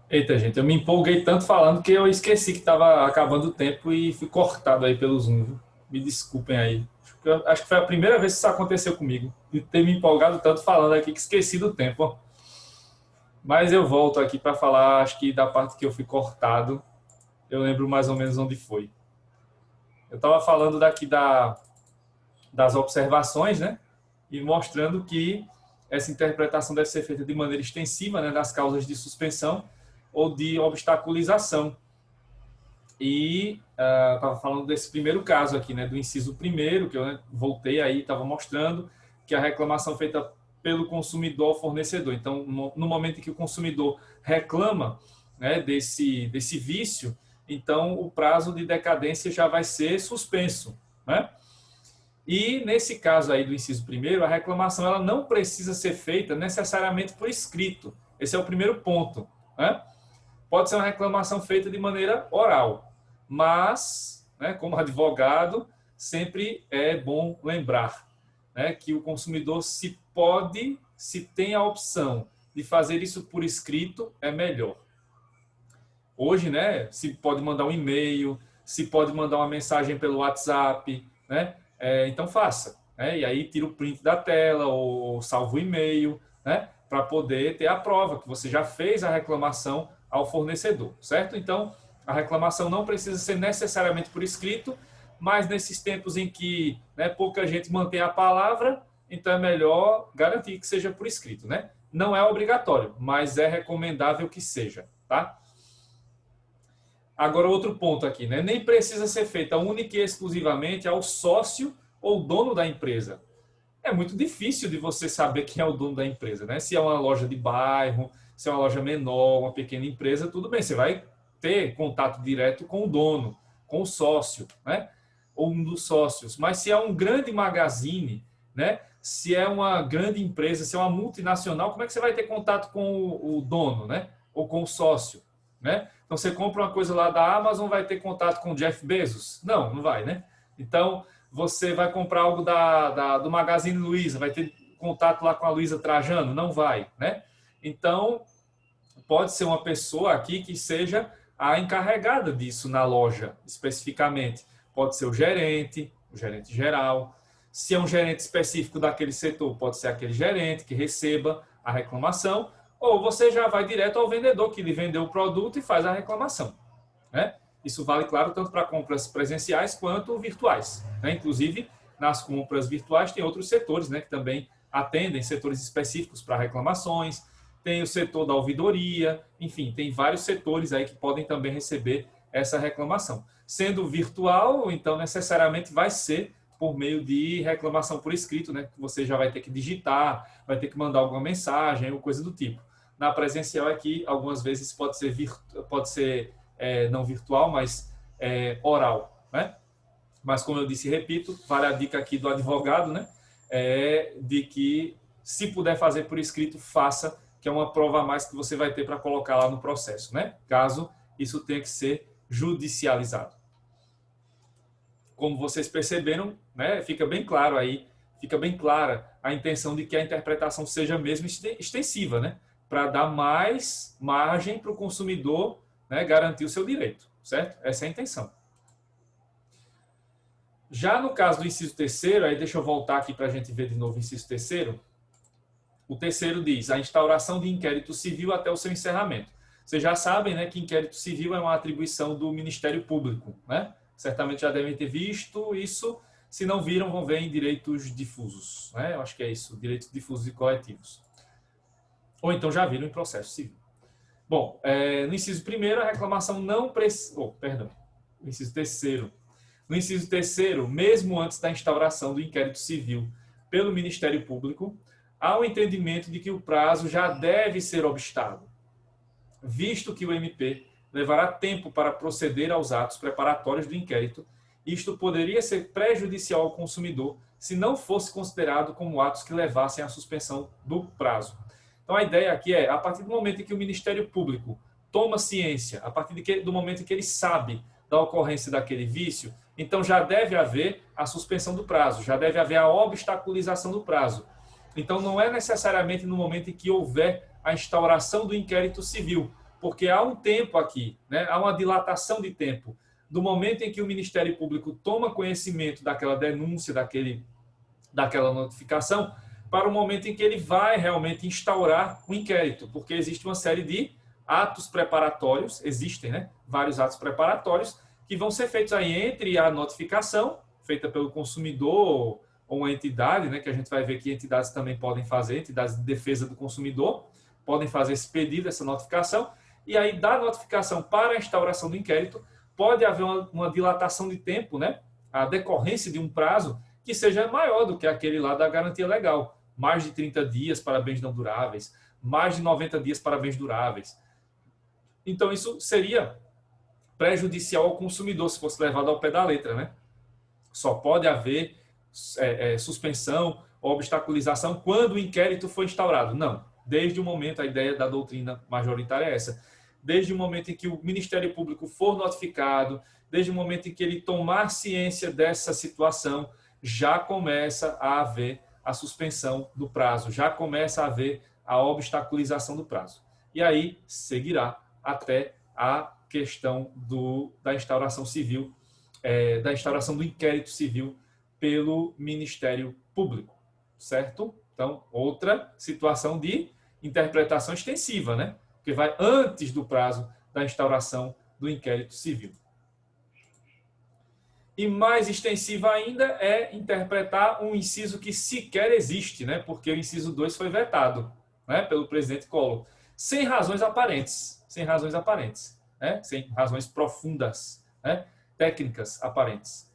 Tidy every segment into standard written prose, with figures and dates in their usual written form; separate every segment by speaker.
Speaker 1: Eita, gente, eu me empolguei tanto falando que eu esqueci que estava acabando o tempo e fui cortado aí pelo Zoom, viu? Me desculpem aí. Acho que foi a primeira vez que isso aconteceu comigo, de ter me empolgado tanto falando aqui que esqueci do tempo, ó. Mas eu volto aqui para falar, acho que da parte que eu fui cortado, eu lembro mais ou menos onde foi. Eu estava falando daqui das observações, né? E mostrando que essa interpretação deve ser feita de maneira extensiva, né, das causas de suspensão ou de obstaculização. E estava falando desse primeiro caso aqui, né, do inciso primeiro, que eu, né, voltei aí, estava mostrando que a reclamação feita pelo consumidor ao fornecedor. Então, no momento em que o consumidor reclama, né, desse vício, então o prazo de decadência já vai ser suspenso, né? E nesse caso aí do inciso primeiro, a reclamação ela não precisa ser feita necessariamente por escrito. Esse é o primeiro ponto, né? Pode ser uma reclamação feita de maneira oral, mas, né, como advogado, sempre é bom lembrar, né, que o consumidor, se tem a opção de fazer isso por escrito, é melhor. Hoje, né, se pode mandar um e-mail, se pode mandar uma mensagem pelo WhatsApp, né? Então faça, né? E aí tira o print da tela ou salva o e-mail, né? Para poder ter a prova que você já fez a reclamação ao fornecedor, certo? Então, a reclamação não precisa ser necessariamente por escrito, mas nesses tempos em que, né, pouca gente mantém a palavra, então é melhor garantir que seja por escrito, né? Não é obrigatório, mas é recomendável que seja, tá? Agora, outro ponto aqui, né? Nem precisa ser feita única e exclusivamente ao sócio ou dono da empresa. É muito difícil de você saber quem é o dono da empresa, né? Se é uma loja de bairro, se é uma loja menor, uma pequena empresa, tudo bem, você vai ter contato direto com o dono, com o sócio, né? Ou um dos sócios. Mas se é um grande magazine, né? Se é uma grande empresa, se é uma multinacional, como é que você vai ter contato com o dono, né? Ou com o sócio, né? Então você compra uma coisa lá da Amazon, vai ter contato com o Jeff Bezos? Não, não vai, né? Então você vai comprar algo do Magazine Luiza, vai ter contato lá com a Luiza Trajano? Não vai, né? Então, pode ser uma pessoa aqui que seja a encarregada disso na loja, especificamente. Pode ser o gerente geral. Se é um gerente específico daquele setor, pode ser aquele gerente que receba a reclamação, ou você já vai direto ao vendedor que lhe vendeu o produto e faz a reclamação, né? Isso vale, claro, tanto para compras presenciais quanto virtuais, né? Inclusive, nas compras virtuais tem outros setores, né, que também atendem setores específicos para reclamações, tem o setor da ouvidoria, enfim, tem vários setores aí que podem também receber essa reclamação. Sendo virtual, então necessariamente vai ser por meio de reclamação por escrito, né, que você já vai ter que digitar, vai ter que mandar alguma mensagem ou coisa do tipo. Na presencial aqui, algumas vezes pode ser não virtual, mas oral, né? Mas como eu disse e repito, vale a dica aqui do advogado, né? De que se puder fazer por escrito, faça, que é uma prova a mais que você vai ter para colocar lá no processo, né? Caso isso tenha que ser judicializado. Como vocês perceberam, né? Fica bem claro aí, fica bem clara a intenção de que a interpretação seja mesmo extensiva, né? Para dar mais margem para o consumidor, né, garantir o seu direito, certo? Essa é a intenção. Já no caso do inciso terceiro, aí deixa eu voltar aqui para a gente ver de novo o inciso terceiro. O terceiro diz a instauração de inquérito civil até o seu encerramento. Vocês já sabem, né, que inquérito civil é uma atribuição do Ministério Público, né? Certamente já devem ter visto isso. Se não viram, vão ver em direitos difusos, né? Eu acho que é isso, direitos difusos e coletivos. Ou então já viram em processo civil. Bom, no inciso primeiro, a reclamação não precisa... Oh, perdão. No inciso terceiro. No inciso terceiro, mesmo antes da instauração do inquérito civil pelo Ministério Público, há o entendimento de que o prazo já deve ser obstado, visto que o MP levará tempo para proceder aos atos preparatórios do inquérito. Isto poderia ser prejudicial ao consumidor se não fosse considerado como atos que levassem à suspensão do prazo. Então, a ideia aqui é, a partir do momento em que o Ministério Público toma ciência, a partir do momento em que ele sabe da ocorrência daquele vício, então já deve haver a suspensão do prazo, já deve haver a obstaculização do prazo. Então, não é necessariamente no momento em que houver a instauração do inquérito civil, porque há um tempo aqui, né? Há uma dilatação de tempo do momento em que o Ministério Público toma conhecimento daquela denúncia, daquela notificação, para o momento em que ele vai realmente instaurar o inquérito, porque existe uma série de atos preparatórios, existem, né, vários atos preparatórios que vão ser feitos aí entre a notificação feita pelo consumidor ou uma entidade, né, que a gente vai ver que entidades também podem fazer, entidades de defesa do consumidor, podem fazer esse pedido, essa notificação, e aí da notificação para a instauração do inquérito, pode haver uma dilatação de tempo, né, a decorrência de um prazo que seja maior do que aquele lá da garantia legal, mais de 30 dias para bens não duráveis, mais de 90 dias para bens duráveis. Então, isso seria prejudicial ao consumidor se fosse levado ao pé da letra, né? Só pode haver suspensão ou obstaculização quando o inquérito foi instaurado. Não. Desde o momento, a ideia da doutrina majoritária é essa. Desde o momento em que o Ministério Público for notificado, desde o momento em que ele tomar ciência dessa situação, já começa a haver a suspensão do prazo, já começa a haver a obstaculização do prazo. E aí seguirá até a questão da instauração civil, da instauração do inquérito civil pelo Ministério Público, certo? Então, outra situação de interpretação extensiva, né? Que vai antes do prazo da instauração do inquérito civil. E mais extensiva ainda é interpretar um inciso que sequer existe, né? Porque o inciso 2 foi vetado, né, pelo presidente Collor, sem razões aparentes, né? Sem razões profundas, né? Técnicas aparentes.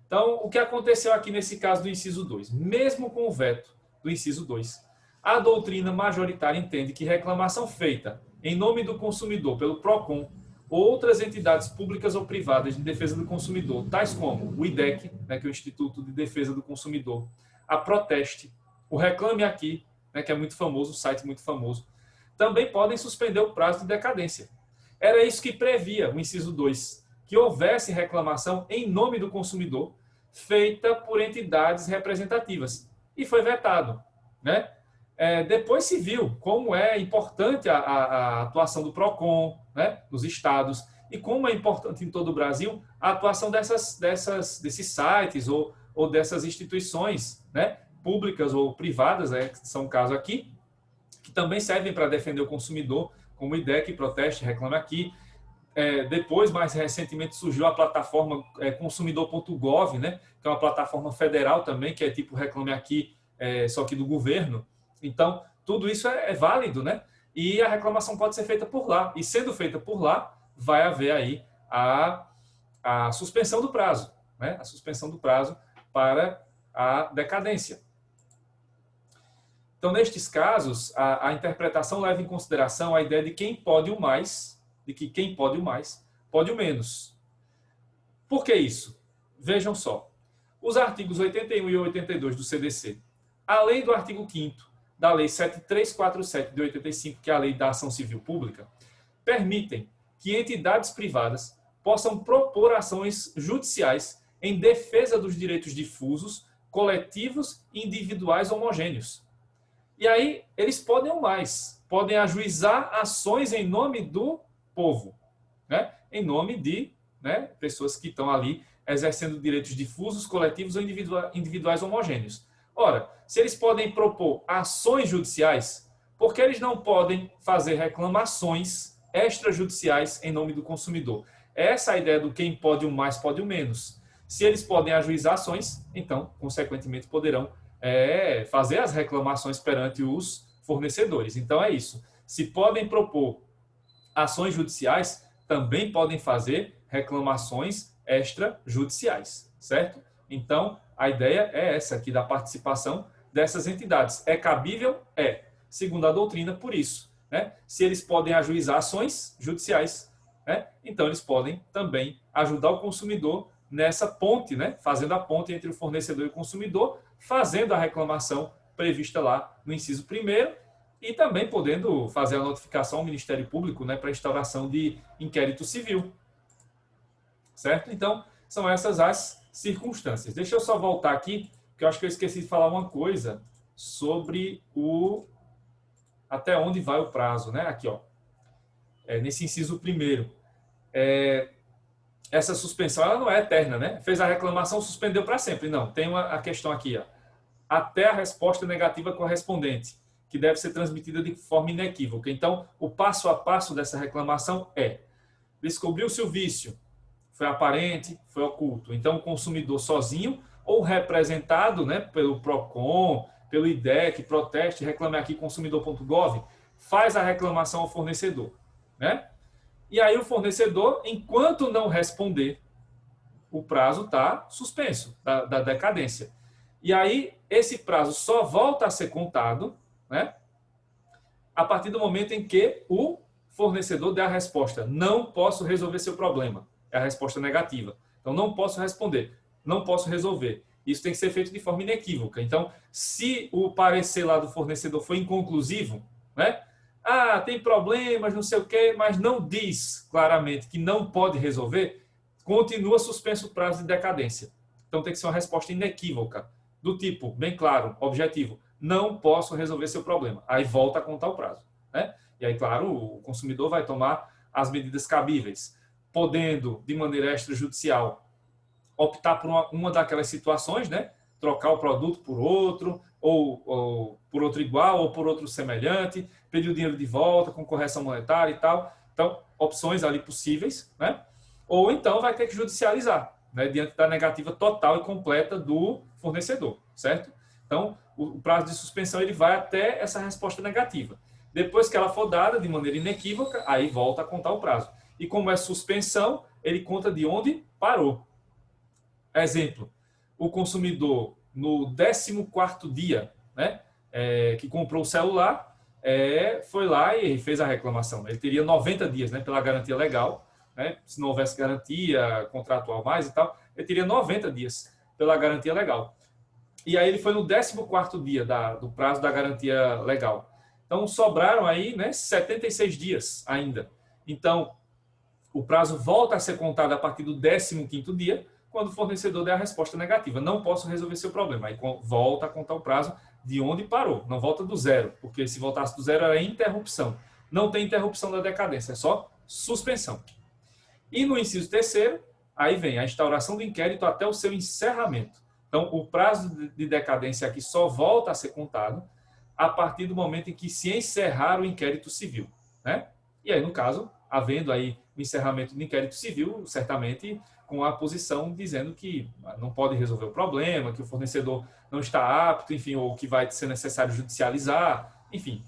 Speaker 1: Então, o que aconteceu aqui nesse caso do inciso 2? Mesmo com o veto do inciso 2, a doutrina majoritária entende que reclamação feita em nome do consumidor pelo PROCON ou outras entidades públicas ou privadas de defesa do consumidor, tais como o IDEC, né, que é o Instituto de Defesa do Consumidor, a Proteste, o Reclame Aqui, né, que é muito famoso, um site muito famoso, também podem suspender o prazo de decadência. Era isso que previa o inciso 2, que houvesse reclamação em nome do consumidor feita por entidades representativas. E foi vetado, né? Depois se viu como é importante a atuação do PROCON, né, nos estados, e como é importante em todo o Brasil a atuação desses sites ou dessas instituições, né, públicas ou privadas, né, que são o caso aqui, que também servem para defender o consumidor, como o IDEC, Proteste, Reclame Aqui. Depois, mais recentemente, surgiu a plataforma consumidor.gov, né, que é uma plataforma federal também, que é tipo Reclame Aqui, só que do governo. Então, tudo isso é válido, né? E a reclamação pode ser feita por lá. E sendo feita por lá, vai haver aí a suspensão do prazo, né? A suspensão do prazo para a decadência. Então, nestes casos, a interpretação leva em consideração a ideia de quem pode o mais, de que quem pode o mais, pode o menos. Por que isso? Vejam só. Os artigos 81 e 82 do CDC, além do artigo 5º da Lei 7347 de 85, que é a Lei da Ação Civil Pública, permitem que entidades privadas possam propor ações judiciais em defesa dos direitos difusos, coletivos e individuais homogêneos. E aí, eles podem mais, podem ajuizar ações em nome do povo, né? Em nome de, né, pessoas que estão ali exercendo direitos difusos, coletivos ou individuais homogêneos. Ora, se eles podem propor ações judiciais, por que eles não podem fazer reclamações extrajudiciais em nome do consumidor? Essa é a ideia do quem pode o mais, pode o menos. Se eles podem ajuizar ações, então, consequentemente, poderão fazer as reclamações perante os fornecedores. Então, é isso. Se podem propor ações judiciais, também podem fazer reclamações extrajudiciais, certo? Então, a ideia é essa aqui da participação dessas entidades. É cabível? É. Segundo a doutrina, por isso, né? Se eles podem ajuizar ações judiciais, né? Então eles podem também ajudar o consumidor nessa ponte, né? Fazendo a ponte entre o fornecedor e o consumidor, fazendo a reclamação prevista lá no inciso 1º e também podendo fazer a notificação ao Ministério Público, né, para instauração de inquérito civil. Certo? Então, são essas as circunstâncias. Deixa eu só voltar aqui, porque eu acho que eu esqueci de falar uma coisa sobre até onde vai o prazo, né? Aqui, ó. nesse inciso primeiro, essa suspensão ela não é eterna, né? Fez a reclamação, suspendeu para sempre. Não, tem a questão aqui, ó, até a resposta negativa correspondente, que deve ser transmitida de forma inequívoca. Então, o passo a passo dessa reclamação descobriu-se o vício, foi aparente, foi oculto. Então, o consumidor sozinho ou representado, né, pelo PROCON, pelo IDEC, Proteste, Reclame Aqui, consumidor.gov, faz a reclamação ao fornecedor, né? E aí o fornecedor, enquanto não responder, o prazo está suspenso da decadência. E aí esse prazo só volta a ser contado, né, a partir do momento em que o fornecedor der a resposta: não posso resolver seu problema. É a resposta negativa. Então, não posso responder, não posso resolver. Isso tem que ser feito de forma inequívoca. Então, se o parecer lá do fornecedor foi inconclusivo, né? Ah, tem problemas, não sei o quê, mas não diz claramente que não pode resolver, continua suspenso o prazo de decadência. Então, tem que ser uma resposta inequívoca, do tipo, bem claro, objetivo: não posso resolver seu problema. Aí volta a contar o prazo, né? E aí, claro, o consumidor vai tomar as medidas cabíveis, podendo, de maneira extrajudicial, optar por uma daquelas situações, né? Trocar o produto por outro, ou por outro igual, ou por outro semelhante, pedir o dinheiro de volta com correção monetária e tal. Então, opções ali possíveis, né? Ou então vai ter que judicializar, né? Diante da negativa total e completa do fornecedor, certo? Então, o prazo de suspensão ele vai até essa resposta negativa. Depois que ela for dada de maneira inequívoca, aí volta a contar o prazo. E como é suspensão, ele conta de onde parou. Exemplo: o consumidor no 14º dia, né, que comprou o celular, foi lá e fez a reclamação. Ele teria 90 dias, né, pela garantia legal, né, se não houvesse garantia contratual mais e tal, ele teria 90 dias pela garantia legal. E aí ele foi no 14º dia do prazo da garantia legal. Então, sobraram aí, né, 76 dias ainda. Então, o prazo volta a ser contado a partir do 15º dia, quando o fornecedor der a resposta negativa: não posso resolver seu problema. Aí volta a contar o prazo de onde parou. Não volta do zero, porque se voltasse do zero era interrupção. Não tem interrupção da decadência, é só suspensão. E no inciso terceiro, aí vem a instauração do inquérito até o seu encerramento. Então, o prazo de decadência aqui só volta a ser contado a partir do momento em que se encerrar o inquérito civil, né? E aí, no caso, havendo aí o encerramento do inquérito civil, certamente com a posição dizendo que não pode resolver o problema, que o fornecedor não está apto, enfim, ou que vai ser necessário judicializar, enfim,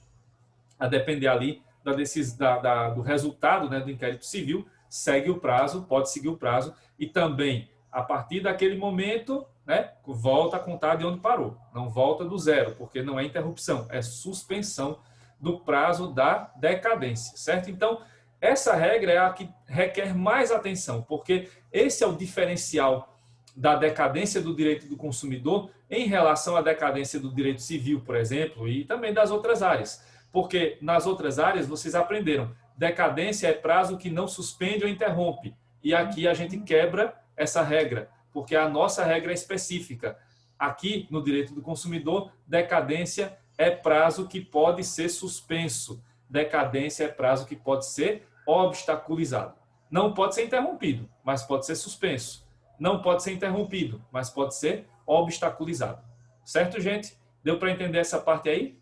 Speaker 1: a depender ali do resultado, né, do inquérito civil, segue o prazo, pode seguir o prazo, e também, a partir daquele momento, né, volta a contar de onde parou. Não volta do zero, porque não é interrupção, é suspensão do prazo da decadência, certo? Então, essa regra é a que requer mais atenção, porque esse é o diferencial da decadência do direito do consumidor em relação à decadência do direito civil, por exemplo, e também das outras áreas. Porque nas outras áreas vocês aprenderam: decadência é prazo que não suspende ou interrompe. E aqui a gente quebra essa regra, porque a nossa regra é específica. Aqui, no direito do consumidor, decadência é prazo que pode ser suspenso. Decadência é prazo que pode ser obstaculizado. Não pode ser interrompido, mas pode ser suspenso. Não pode ser interrompido, mas pode ser obstaculizado. Certo, gente? Deu para entender essa parte aí?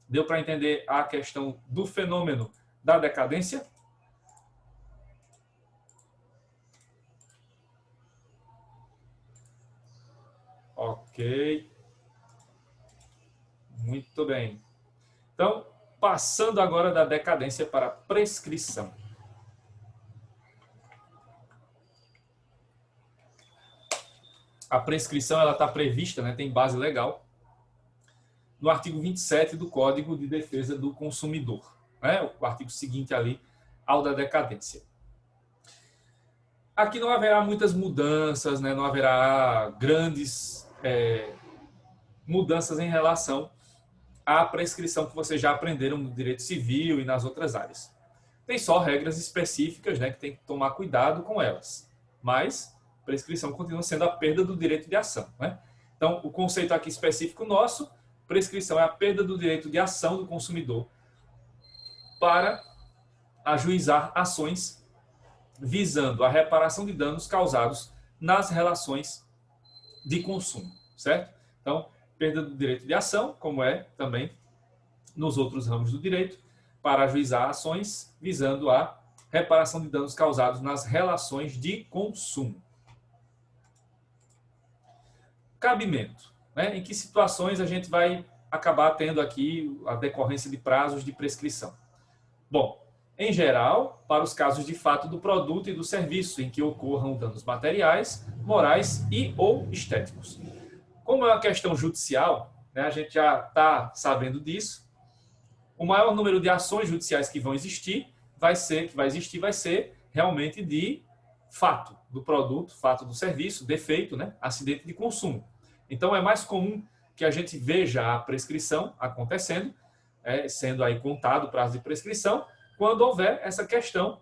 Speaker 1: Deu para entender a questão do fenômeno da decadência? Ok. Muito bem. Então, passando agora da decadência para a prescrição. A prescrição ela está prevista, né, tem base legal, no artigo 27 do Código de Defesa do Consumidor, né, o artigo seguinte ali ao da decadência. Aqui não haverá muitas mudanças, né, não haverá grandes mudanças em relação à prescrição que vocês já aprenderam no direito civil e nas outras áreas. Tem só regras específicas, né, que tem que tomar cuidado com elas. Mas prescrição continua sendo a perda do direito de ação, né? Então, o conceito aqui específico nosso: prescrição é a perda do direito de ação do consumidor para ajuizar ações visando a reparação de danos causados nas relações de consumo, certo? Então, perda do direito de ação, como é também nos outros ramos do direito, para ajuizar ações visando a reparação de danos causados nas relações de consumo. Cabimento, né? Em que situações a gente vai acabar tendo aqui a decorrência de prazos de prescrição? Bom, em geral, para os casos de fato do produto e do serviço em que ocorram danos materiais, morais e ou estéticos. Como é uma questão judicial, né, a gente já está sabendo disso, o maior número de ações judiciais que vão existir vai ser realmente de fato do produto, fato do serviço, defeito, né, acidente de consumo. Então é mais comum que a gente veja a prescrição acontecendo, sendo aí contado o prazo de prescrição, quando houver essa questão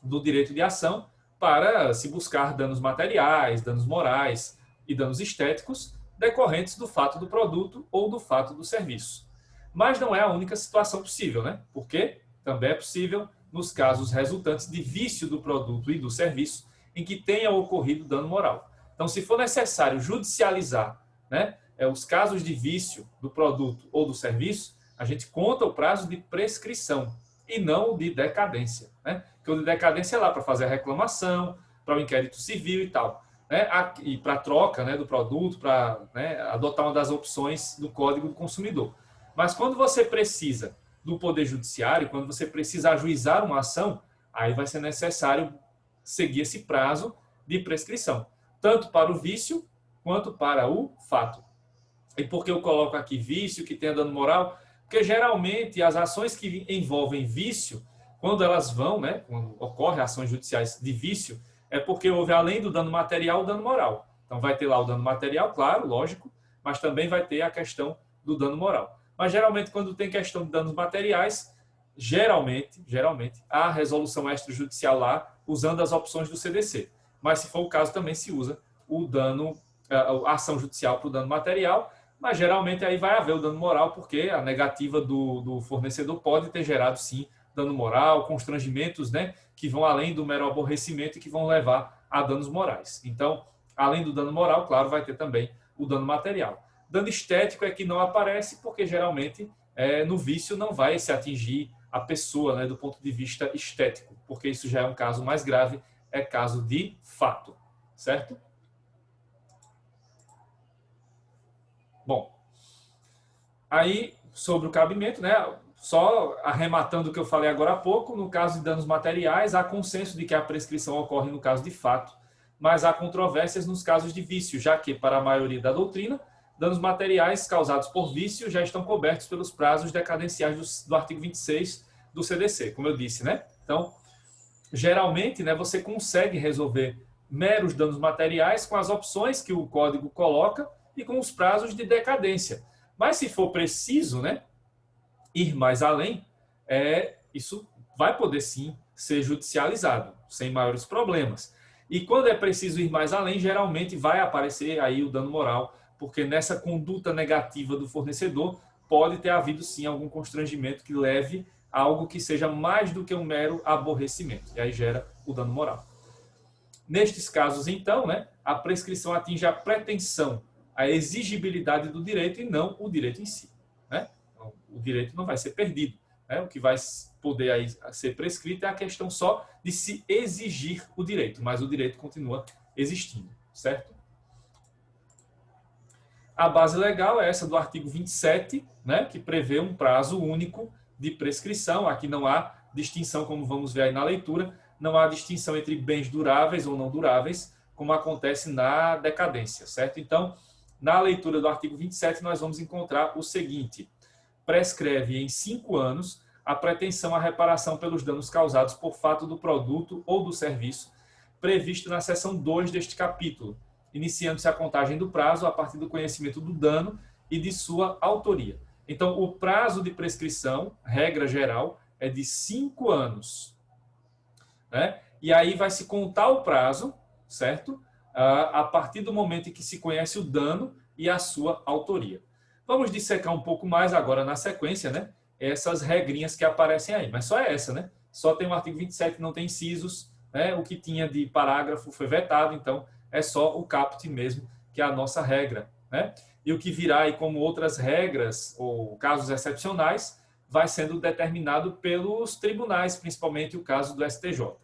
Speaker 1: do direito de ação para se buscar danos materiais, danos morais e danos estéticos decorrentes do fato do produto ou do fato do serviço. Mas não é a única situação possível, né? Porque também é possível nos casos resultantes de vício do produto e do serviço em que tenha ocorrido dano moral. Então, se for necessário judicializar, né, os casos de vício do produto ou do serviço, a gente conta o prazo de prescrição e não o de decadência, né? Porque o de decadência é lá para fazer a reclamação, para o inquérito civil e tal, né? E para a troca, né, do produto, para, né, adotar uma das opções do Código do Consumidor. Mas quando você precisa do Poder Judiciário, quando você precisa ajuizar uma ação, aí vai ser necessário seguir esse prazo de prescrição, tanto para o vício quanto para o fato. E por que eu coloco aqui vício, que tenha dano moral? Porque geralmente as ações que envolvem vício, quando elas vão, né, quando ocorrem ações judiciais de vício, é porque houve, além do dano material, o dano moral. Então vai ter lá o dano material, claro, lógico, mas também vai ter a questão do dano moral. Mas geralmente quando tem questão de danos materiais, geralmente há a resolução extrajudicial lá usando as opções do CDC. Mas se for o caso também se usa o dano, a ação judicial para o dano material, mas geralmente aí vai haver o dano moral, porque a negativa do fornecedor pode ter gerado, sim, dano moral, constrangimentos, né, que vão além do mero aborrecimento e que vão levar a danos morais. Então, além do dano moral, claro, vai ter também o dano material. Dano estético é que não aparece, porque geralmente no vício não vai se atingir a pessoa, né, do ponto de vista estético, porque isso já é um caso mais grave, é caso de fato, certo? Bom, aí sobre o cabimento, né, só arrematando o que eu falei agora há pouco, no caso de danos materiais, há consenso de que a prescrição ocorre no caso de fato, mas há controvérsias nos casos de vício, já que, para a maioria da doutrina, danos materiais causados por vício já estão cobertos pelos prazos decadenciais do artigo 26 do CDC, como eu disse, né? Então, geralmente, né, você consegue resolver meros danos materiais com as opções que o código coloca e com os prazos de decadência. Mas se for preciso, né, ir mais além, isso vai poder sim ser judicializado, sem maiores problemas. E quando é preciso ir mais além, geralmente vai aparecer aí o dano moral, porque nessa conduta negativa do fornecedor pode ter havido sim algum constrangimento que leve a algo que seja mais do que um mero aborrecimento. E aí gera o dano moral. Nestes casos, então, né, a prescrição atinge a pretensão, a exigibilidade do direito e não o direito em si, né? Então, o direito não vai ser perdido, né? O que vai poder aí ser prescrito é a questão só de se exigir o direito, mas o direito continua existindo, certo? A base legal é essa do artigo 27, né, que prevê um prazo único de prescrição. Aqui não há distinção, como vamos ver aí na leitura, não há distinção entre bens duráveis ou não duráveis, como acontece na decadência, certo? Então, na leitura do artigo 27, nós vamos encontrar o seguinte: prescreve em 5 anos a pretensão à reparação pelos danos causados por fato do produto ou do serviço previsto na seção 2 deste capítulo, iniciando-se a contagem do prazo a partir do conhecimento do dano e de sua autoria. Então, o prazo de prescrição, regra geral, é de 5 anos. Né? E aí vai se contar o prazo, certo? A partir do momento em que se conhece o dano e a sua autoria. Vamos dissecar um pouco mais agora na sequência, né? Essas regrinhas que aparecem aí. Mas só é essa, né? só tem o artigo 27 que não tem incisos, né? O que tinha de parágrafo foi vetado, então é só o caput mesmo, que é a nossa regra, né? E o que virá aí como outras regras ou casos excepcionais vai sendo determinado pelos tribunais, principalmente o caso do STJ.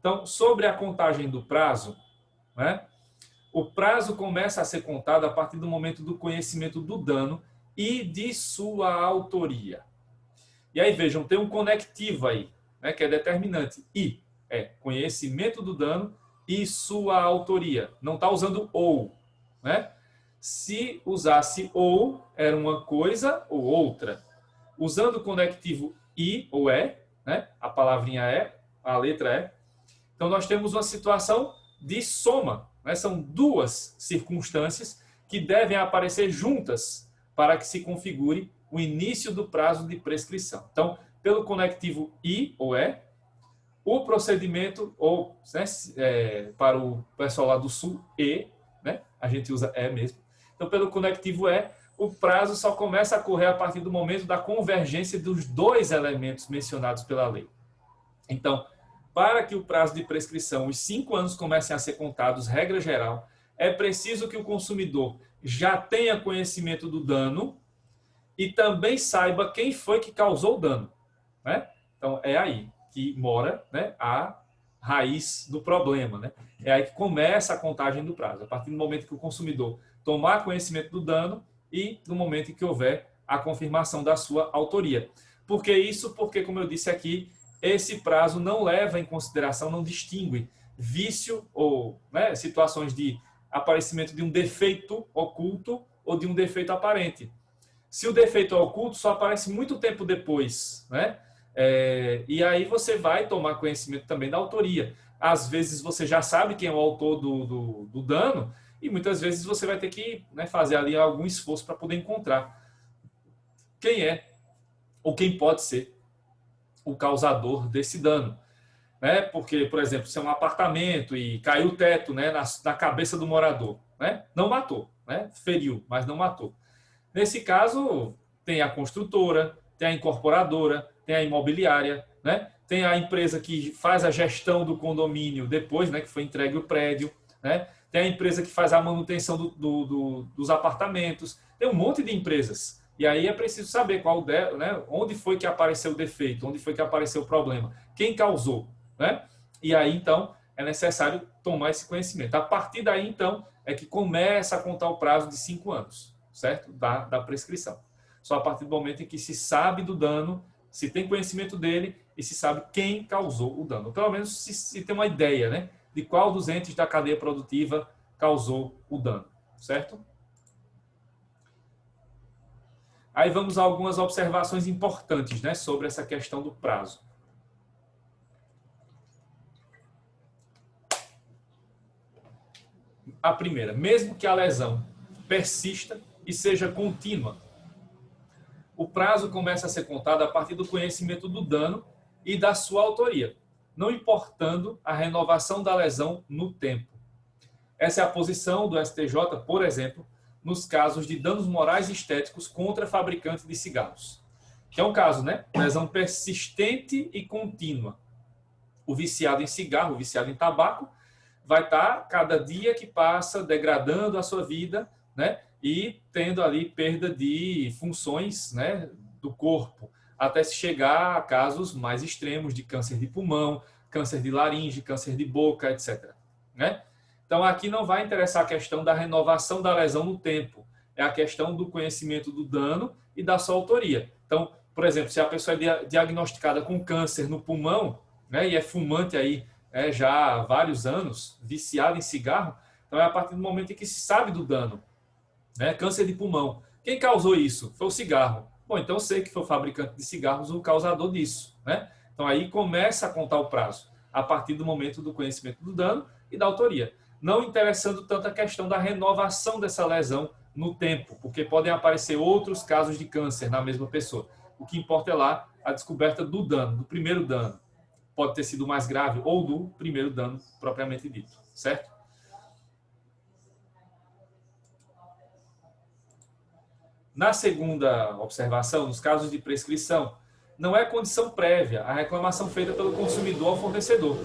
Speaker 1: Então, sobre a contagem do prazo, né? O prazo começa a ser contado a partir do momento do conhecimento do dano e de sua autoria. E aí, vejam, tem um conectivo aí, né, que é determinante. E é conhecimento do dano e sua autoria. Não está usando ou, né? Se usasse ou, era uma coisa ou outra. Usando o conectivo e ou é, né? A palavrinha é, a letra é. Então, nós temos uma situação de soma, né? São duas circunstâncias que devem aparecer juntas para que se configure o início do prazo de prescrição. Então, pelo conectivo e ou é, o procedimento, ou né, para o pessoal lá do sul, e, né, a gente usa é mesmo. Então, pelo conectivo é, o prazo só começa a correr a partir do momento da convergência dos dois elementos mencionados pela lei. Então, para que o prazo de prescrição, os 5 anos, comecem a ser contados, regra geral, é preciso que o consumidor já tenha conhecimento do dano e também saiba quem foi que causou o dano, né? Então, é aí que mora, né, a raiz do problema, né? É aí que começa a contagem do prazo, a partir do momento que o consumidor tomar conhecimento do dano e do momento em que houver a confirmação da sua autoria. Por que isso? Porque, como eu disse aqui, esse prazo não leva em consideração, não distingue vício ou, né, situações de aparecimento de um defeito oculto ou de um defeito aparente. Se o defeito é oculto, só aparece muito tempo depois, né? E aí você vai tomar conhecimento também da autoria. Às vezes você já sabe quem é o autor do dano e muitas vezes você vai ter que, né, fazer ali algum esforço para poder encontrar quem é ou quem pode ser o causador desse dano, né? Porque, por exemplo, se é um apartamento e caiu o teto, né, na cabeça do morador, né? Não matou, né? Feriu, mas não matou. Nesse caso, tem a construtora, tem a incorporadora, tem a imobiliária, né? Tem a empresa que faz a gestão do condomínio depois, né, que foi entregue o prédio, né? Tem a empresa que faz a manutenção dos apartamentos. Tem um monte de empresas. E aí é preciso saber qual, né, onde foi que apareceu o defeito, onde foi que apareceu o problema, quem causou, né? E aí, então, é necessário tomar esse conhecimento. A partir daí, então, é que começa a contar o prazo de 5 anos, certo? Da prescrição. Só a partir do momento em que se sabe do dano, se tem conhecimento dele e se sabe quem causou o dano. Pelo menos se tem uma ideia, né, de qual dos entes da cadeia produtiva causou o dano, certo? Aí vamos a algumas observações importantes, né, sobre essa questão do prazo. A primeira, mesmo que a lesão persista e seja contínua, o prazo começa a ser contado a partir do conhecimento do dano e da sua autoria, não importando a renovação da lesão no tempo. Essa é a posição do STJ, por exemplo, nos casos de danos morais e estéticos contra fabricante de cigarros. Que é um caso, né? Lesão persistente e contínua. O viciado em cigarro, o viciado em tabaco, vai estar, cada dia que passa, degradando a sua vida, né? E tendo ali perda de funções, né, do corpo, até se chegar a casos mais extremos de câncer de pulmão, câncer de laringe, câncer de boca, etc. Né? Então, aqui não vai interessar a questão da renovação da lesão no tempo, é a questão do conhecimento do dano e da sua autoria. Então, por exemplo, se a pessoa é diagnosticada com câncer no pulmão, né, e é fumante aí já há vários anos, viciada em cigarro, então é a partir do momento em que se sabe do dano. Né? Câncer de pulmão. Quem causou isso? Foi o cigarro. Bom, então eu sei que foi o fabricante de cigarros o causador disso. Né? Então aí começa a contar o prazo, a partir do momento do conhecimento do dano e da autoria. Não interessando tanto a questão da renovação dessa lesão no tempo, porque podem aparecer outros casos de câncer na mesma pessoa. O que importa é lá a descoberta do dano, do primeiro dano. Pode ter sido mais grave ou do primeiro dano propriamente dito, certo? Na segunda observação, nos casos de prescrição, não é condição prévia a reclamação feita pelo consumidor ao fornecedor.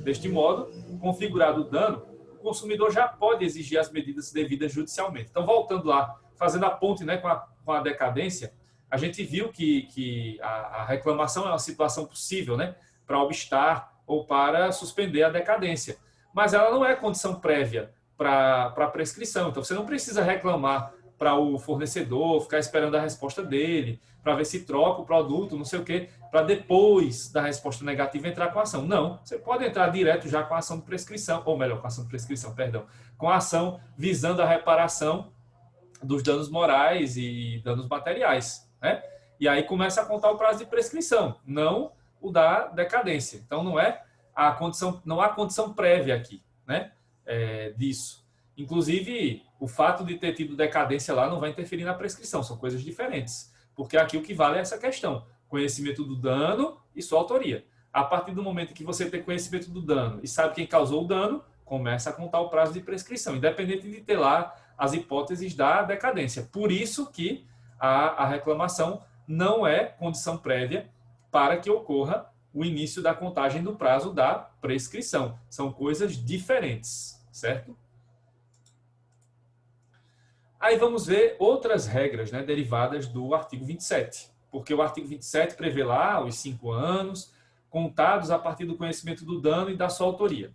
Speaker 1: Deste modo, configurado o dano, o consumidor já pode exigir as medidas devidas judicialmente. Então, voltando lá, fazendo a ponte, né, com a decadência, a gente viu que a reclamação é uma situação possível, né, para obstar ou para suspender a decadência. Mas ela não é condição prévia para a prescrição. Então, você não precisa reclamar para o fornecedor, ficar esperando a resposta dele, para ver se troca o produto, não sei o quê, para depois da resposta negativa entrar com a ação. Não, você pode entrar direto já com a ação de prescrição, ou melhor, com a ação de prescrição, perdão, com a ação visando a reparação dos danos morais e danos materiais, né? E aí começa a contar o prazo de prescrição, não o da decadência. Então não é a condição, não há condição prévia aqui, né? Disso. Inclusive, o fato de ter tido decadência lá não vai interferir na prescrição, são coisas diferentes. Porque aqui o que vale é essa questão: conhecimento do dano e sua autoria. A partir do momento que você tem conhecimento do dano e sabe quem causou o dano, começa a contar o prazo de prescrição, independente de ter lá as hipóteses da decadência. Por isso que a reclamação não é condição prévia para que ocorra o início da contagem do prazo da prescrição. São coisas diferentes, certo? Aí vamos ver outras regras, né, derivadas do artigo 27. Porque o artigo 27 prevê lá os 5 anos, contados a partir do conhecimento do dano e da sua autoria.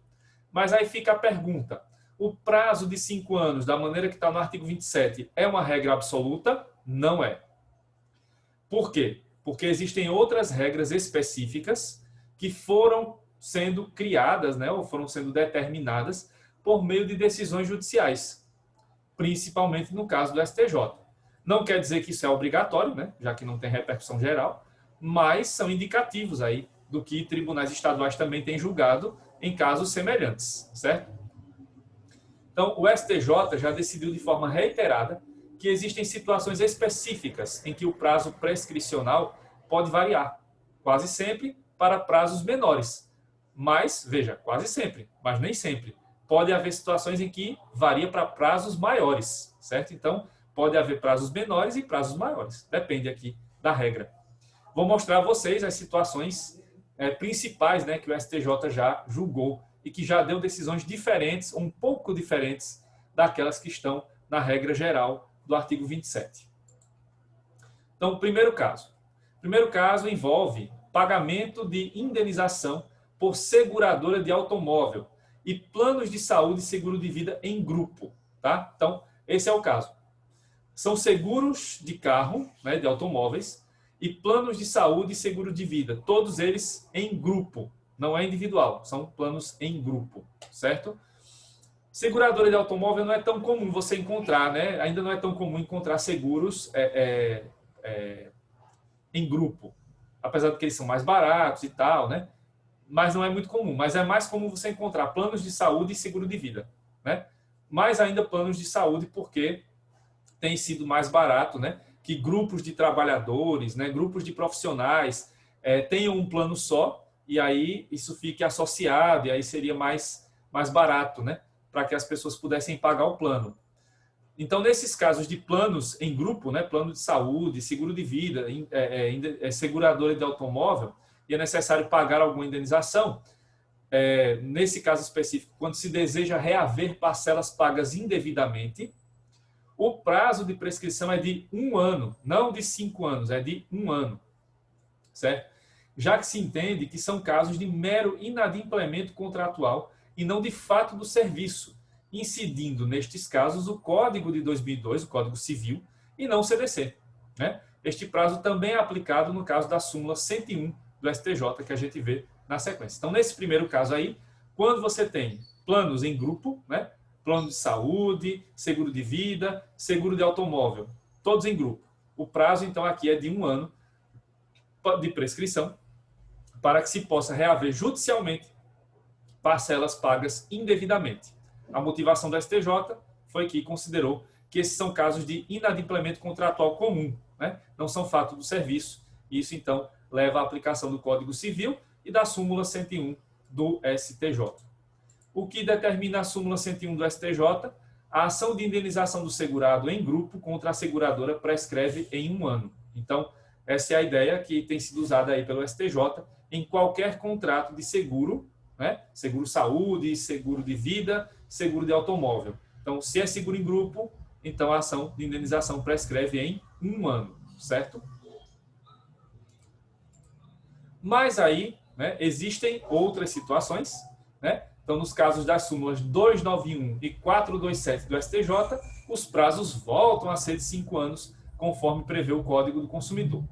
Speaker 1: Mas aí fica a pergunta: o prazo de 5 anos, da maneira que está no artigo 27, é uma regra absoluta? Não é. Por quê? Porque existem outras regras específicas que foram sendo criadas, né, ou foram sendo determinadas por meio de decisões judiciais, principalmente no caso do STJ. Não quer dizer que isso é obrigatório, né, já que não tem repercussão geral, mas são indicativos aí do que tribunais estaduais também têm julgado em casos semelhantes, certo? Então, o STJ já decidiu de forma reiterada que existem situações específicas em que o prazo prescricional pode variar, quase sempre para prazos menores. Mas, veja, quase sempre, mas nem sempre. Pode haver situações em que varia para prazos maiores, certo? Então, pode haver prazos menores e prazos maiores. Depende aqui da regra. Vou mostrar a vocês as situações principais, né, que o STJ já julgou e que já deu decisões diferentes, um pouco diferentes daquelas que estão na regra geral do artigo 27. Então, o primeiro caso. O primeiro caso envolve pagamento de indenização por seguradora de automóvel e planos de saúde e seguro de vida em grupo, tá? Então, esse é o caso. São seguros de carro, né, de automóveis, e planos de saúde e seguro de vida, todos eles em grupo, não é individual, são planos em grupo, certo? Seguradora de automóvel não é tão comum você encontrar, né? Ainda não é tão comum encontrar seguros em grupo, apesar de que eles são mais baratos e tal, né? Mas não é muito comum. Mas é mais comum você encontrar planos de saúde e seguro de vida, né? Mais ainda planos de saúde, porque tem sido mais barato, né, que grupos de trabalhadores, né, grupos de profissionais tenham um plano só, e aí isso fique associado, e aí seria mais barato, né, para que as pessoas pudessem pagar o plano. Então, nesses casos de planos em grupo, né, plano de saúde, seguro de vida, seguradora de automóvel, e é necessário pagar alguma indenização, nesse caso específico, quando se deseja reaver parcelas pagas indevidamente, o prazo de prescrição é de 1 ano, não de 5 anos, é de 1 ano, certo? Já que se entende que são casos de mero inadimplemento contratual e não de fato do serviço, incidindo nestes casos o Código de 2002, o Código Civil, e não o CDC, né? Este prazo também é aplicado no caso da súmula 101 do STJ, que a gente vê na sequência. Então, nesse primeiro caso aí, quando você tem planos em grupo, né? Plano de saúde, seguro de vida, seguro de automóvel, todos em grupo. O prazo, então, aqui é de 1 ano de prescrição para que se possa reaver judicialmente parcelas pagas indevidamente. A motivação do STJ foi que considerou que esses são casos de inadimplemento contratual comum, né? Não são fato do serviço. Isso, então, leva à aplicação do Código Civil e da súmula 101 do STJ. O que determina a súmula 101 do STJ? A ação de indenização do segurado em grupo contra a seguradora prescreve em 1 ano. Então, essa é a ideia que tem sido usada aí pelo STJ em qualquer contrato de seguro, né? Seguro saúde, seguro de vida, seguro de automóvel. Então, se é seguro em grupo, então a ação de indenização prescreve em 1 ano, certo? Mas aí, né, existem outras situações, né? Então, nos casos das súmulas 291 e 427 do STJ, os prazos voltam a ser de 5 anos, conforme prevê o Código do Consumidor.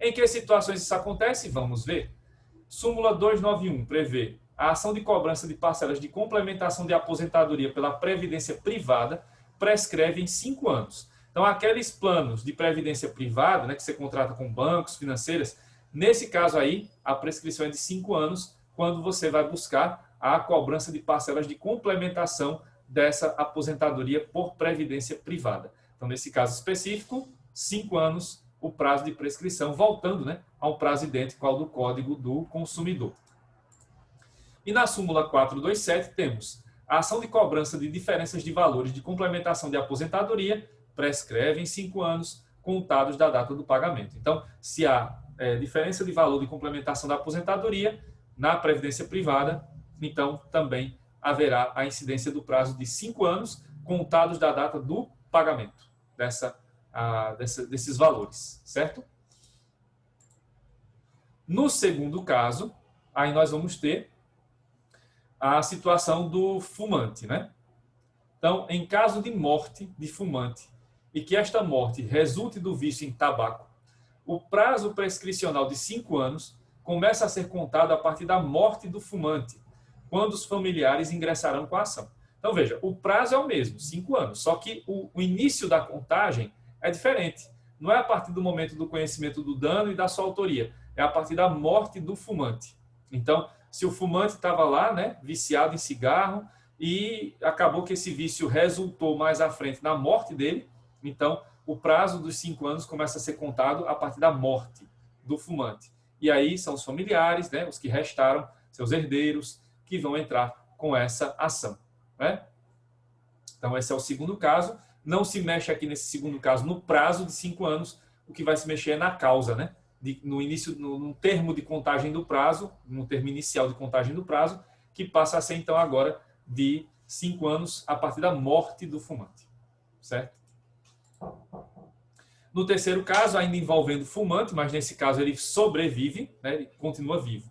Speaker 1: Em que situações isso acontece? Vamos ver. Súmula 291 prevê a ação de cobrança de parcelas de complementação de aposentadoria pela previdência privada prescreve em 5 anos. Então, aqueles planos de previdência privada, né, que você contrata com bancos, financeiras, nesse caso aí, a prescrição é de 5 anos, quando você vai buscar a cobrança de parcelas de complementação dessa aposentadoria por previdência privada. Então, nesse caso específico, 5 anos o prazo de prescrição, voltando, né, a um prazo idêntico ao do Código do Consumidor. E na súmula 427 temos a ação de cobrança de diferenças de valores de complementação de aposentadoria prescreve em 5 anos, contados da data do pagamento. Então, se há diferença de valor de complementação da aposentadoria na previdência privada, então também haverá a incidência do prazo de 5 anos, contados da data do pagamento desses valores, certo? No segundo caso, aí nós vamos ter a situação do fumante, né? Então, em caso de morte de fumante e que esta morte resulte do vício em tabaco, o prazo prescricional de 5 anos começa a ser contado a partir da morte do fumante, quando os familiares ingressarão com a ação. Então, veja, o prazo é o mesmo, 5 anos, só que o início da contagem é diferente. Não é a partir do momento do conhecimento do dano e da sua autoria, é a partir da morte do fumante. Então, se o fumante estava lá, né, viciado em cigarro, e acabou que esse vício resultou mais à frente na morte dele, então o prazo dos 5 anos começa a ser contado a partir da morte do fumante. E aí são os familiares, né, os que restaram, seus herdeiros, que vão entrar com essa ação, né? Então esse é o segundo caso. Não se mexe aqui nesse segundo caso no prazo de 5 anos, o que vai se mexer é na causa, né? No início, no termo de contagem do prazo, no termo inicial de contagem do prazo, que passa a ser então agora de 5 anos a partir da morte do fumante, certo? No terceiro caso, ainda envolvendo fumante, mas nesse caso ele sobrevive, né? Ele continua vivo.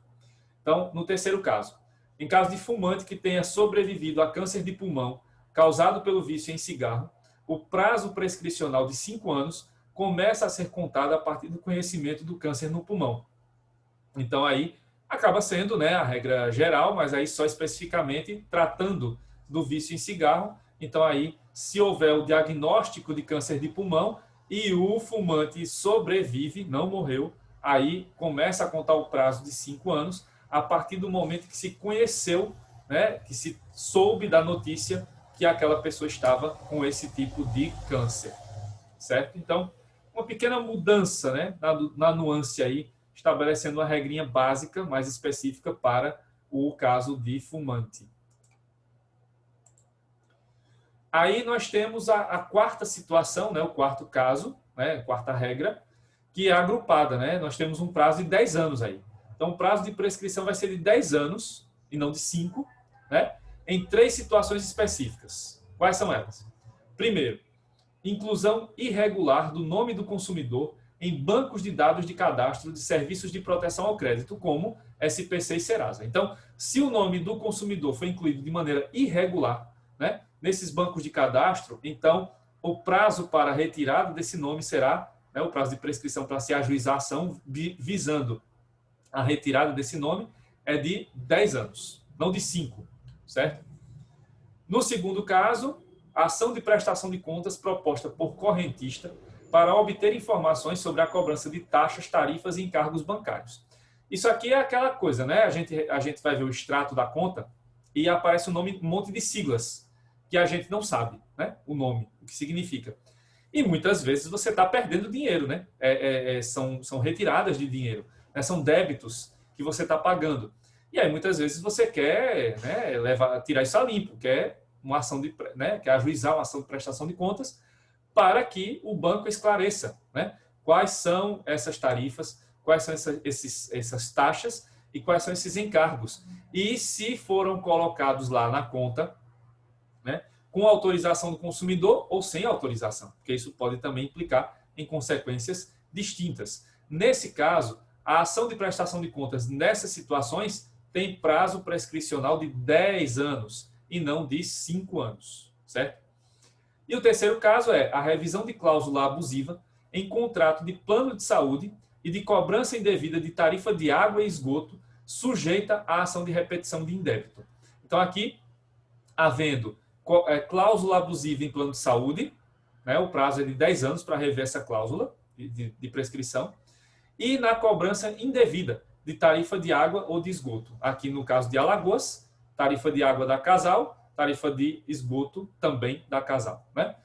Speaker 1: Então, no terceiro caso, em caso de fumante que tenha sobrevivido a câncer de pulmão causado pelo vício em cigarro, o prazo prescricional de 5 anos começa a ser contado a partir do conhecimento do câncer no pulmão. Então, aí acaba sendo, né, a regra geral, mas aí só especificamente tratando do vício em cigarro. Então, aí, se houver o diagnóstico de câncer de pulmão e o fumante sobrevive, não morreu, aí começa a contar o prazo de 5 anos, a partir do momento que se conheceu, né, que se soube da notícia que aquela pessoa estava com esse tipo de câncer, certo? Então, uma pequena mudança, né, na nuance aí, estabelecendo uma regrinha básica, mais específica para o caso de fumante. Aí nós temos a quarta situação, né, o quarto caso, né, a quarta regra, que é agrupada, né? Nós temos um prazo de 10 anos aí. Então, o prazo de prescrição vai ser de 10 anos, e não de 5, né? Em 3 situações específicas. Quais são elas? Primeiro, inclusão irregular do nome do consumidor em bancos de dados de cadastro de serviços de proteção ao crédito, como SPC e Serasa. Então, se o nome do consumidor foi incluído de maneira irregular, né, nesses bancos de cadastro, então o prazo para a retirada desse nome será, né, o prazo de prescrição para se ajuizar a ação visando a retirada desse nome é de 10 anos, não de 5, certo? No segundo caso, a ação de prestação de contas proposta por correntista para obter informações sobre a cobrança de taxas, tarifas e encargos bancários. Isso aqui é aquela coisa, né? A gente vai ver o extrato da conta e aparece um monte de siglas que a gente não sabe, né? O nome, o que significa. E muitas vezes você está perdendo dinheiro, né? São retiradas de dinheiro, né? São débitos que você está pagando. E aí muitas vezes você quer, né, tirar isso a limpo, quer uma ação quer ajuizar uma ação de prestação de contas para que o banco esclareça, né, quais são essas tarifas, quais são essas taxas e quais são esses encargos. E se foram colocados lá na conta, né, com autorização do consumidor ou sem autorização, porque isso pode também implicar em consequências distintas. Nesse caso, a ação de prestação de contas nessas situações tem prazo prescricional de 10 anos e não de 5 anos, certo? E o terceiro caso é a revisão de cláusula abusiva em contrato de plano de saúde e de cobrança indevida de tarifa de água e esgoto sujeita à ação de repetição de indébito. Então, aqui, havendo cláusula abusiva em plano de saúde, né, o prazo é de 10 anos para rever essa cláusula de prescrição, e na cobrança indevida de tarifa de água ou de esgoto. Aqui, no caso de Alagoas, tarifa de água da Casal, tarifa de esgoto também da Casal, né?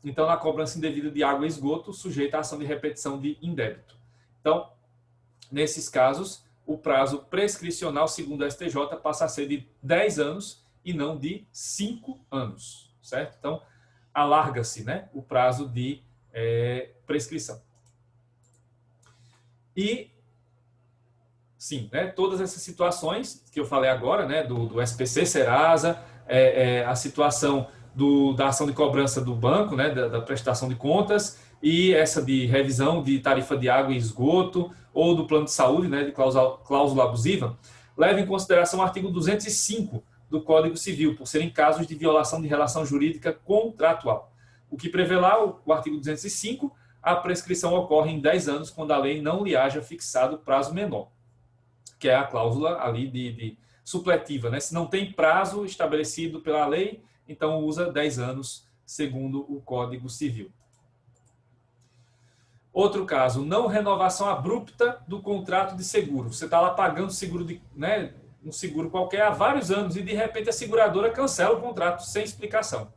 Speaker 1: Então, na cobrança indevida de água e esgoto, sujeita à ação de repetição de indébito. Então, nesses casos, o prazo prescricional, segundo o STJ, passa a ser de 10 anos e não de 5 anos, certo? Então, alarga-se, né, o prazo de prescrição. E, sim, né, todas essas situações que eu falei agora, né, do SPC, Serasa, a situação da ação de cobrança do banco, né, da prestação de contas, e essa de revisão de tarifa de água e esgoto, ou do plano de saúde, né, de cláusula abusiva, leva em consideração o artigo 205 do Código Civil, por serem casos de violação de relação jurídica contratual. O que prevê lá, o artigo 205, a prescrição ocorre em 10 anos quando a lei não lhe haja fixado prazo menor, que é a cláusula ali de supletiva, né? Se não tem prazo estabelecido pela lei, então usa 10 anos, segundo o Código Civil. Outro caso, não renovação abrupta do contrato de seguro. Você está lá pagando seguro um seguro qualquer há vários anos e, de repente, a seguradora cancela o contrato sem explicação.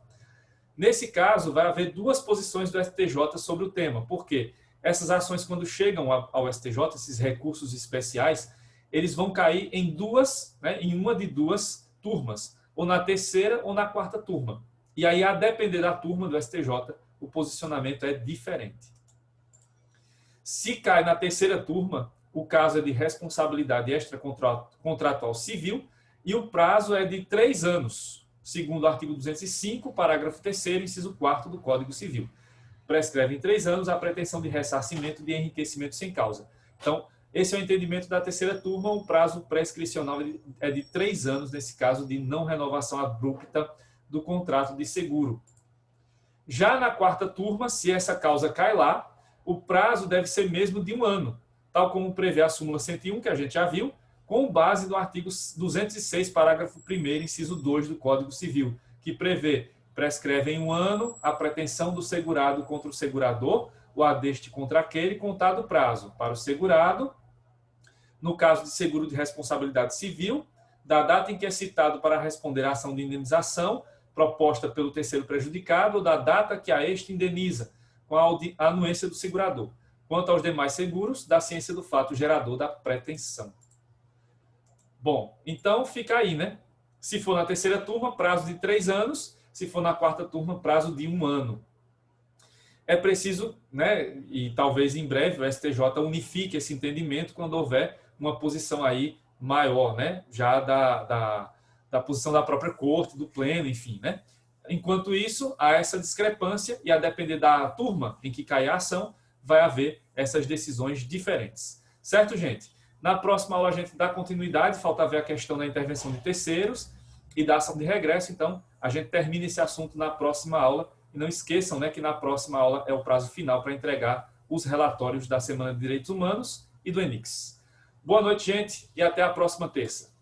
Speaker 1: Nesse caso, vai haver duas posições do STJ sobre o tema. Por quê? Essas ações, quando chegam ao STJ, esses recursos especiais, eles vão cair em uma de duas turmas, ou na terceira ou na quarta turma. E aí, a depender da turma do STJ, o posicionamento é diferente. Se cai na terceira turma, o caso é de responsabilidade extracontratual civil e o prazo é de 3 anos, segundo o artigo 205, parágrafo 3º, inciso 4º do Código Civil. Prescreve em 3 anos a pretensão de ressarcimento de enriquecimento sem causa. Então, esse é o entendimento da terceira turma, o prazo prescricional é de 3 anos, nesse caso de não renovação abrupta do contrato de seguro. Já na quarta turma, se essa causa cai lá, o prazo deve ser mesmo de 1 ano, tal como prevê a súmula 101, que a gente já viu, com base no artigo 206, parágrafo 1º, inciso 2 do Código Civil, que prescreve em 1 ano a pretensão do segurado contra o segurador, ou a deste contra aquele, contado o prazo para o segurado, no caso de seguro de responsabilidade civil, da data em que é citado para responder à ação de indenização proposta pelo terceiro prejudicado, ou da data que a este indeniza, com a anuência do segurador. Quanto aos demais seguros, da ciência do fato gerador da pretensão. Bom, então fica aí, né? Se for na terceira turma, prazo de 3 anos. Se for na quarta turma, prazo de 1 ano. É preciso, né, e talvez em breve o STJ unifique esse entendimento quando houver uma posição aí maior, né? Já da posição da própria corte, do pleno, enfim, né? Enquanto isso, há essa discrepância e, a depender da turma em que cai a ação, vai haver essas decisões diferentes. Certo, gente? Na próxima aula a gente dá continuidade, falta ver a questão da intervenção de terceiros e da ação de regresso, então a gente termina esse assunto na próxima aula. E não esqueçam, né, que na próxima aula é o prazo final para entregar os relatórios da Semana de Direitos Humanos e do ENIX. Boa noite, gente, e até a próxima terça.